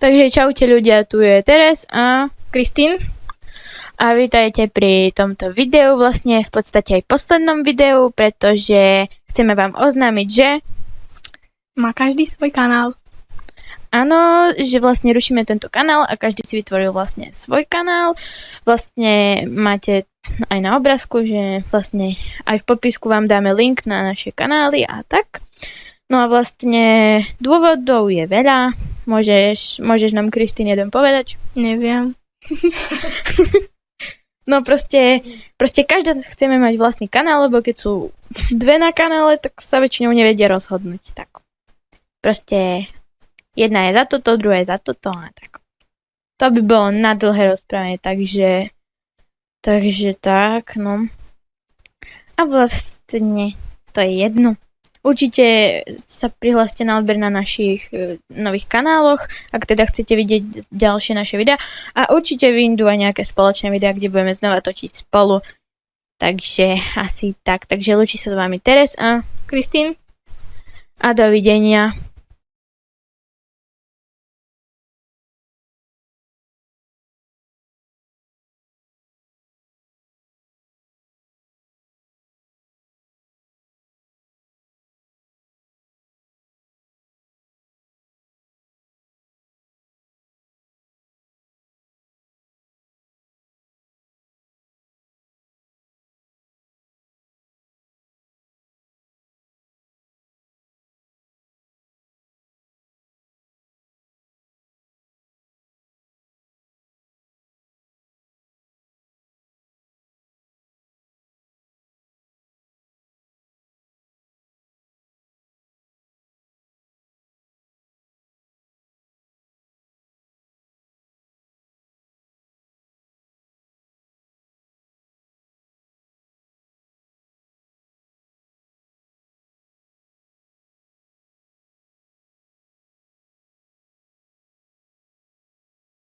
Takže čaute ľudia, tu je Teres a Kristín. a vítajte pri tomto videu, vlastne v podstate aj poslednom videu, pretože chceme vám oznámiť, že Má každý svoj kanál. áno, že vlastne rušíme tento kanál a každý si vytvoril vlastne svoj kanál. Vlastne máte aj na obrázku, že vlastne aj v popisku vám dáme link na naše kanály a tak. No a vlastne dôvodov je veľa. Môžeš nám, Kristín, jeden povedať? Neviem. No proste každá chceme mať vlastný kanál, lebo keď sú dve na kanále, tak sa väčšinou nevedia rozhodnúť. Tak. Proste jedna je za toto, druhá je za toto a tak. To by bolo na dlhé rozprávanie, takže tak, no. A vlastne to je jedno. Určite sa prihláste na odber na našich nových kanáloch, ak teda chcete vidieť ďalšie naše videá. A určite vyjdú aj nejaké spoločné videá, kde budeme znova točiť spolu. Takže asi tak. Takže ľúči sa s vami Teres a Kristín. dovidenia.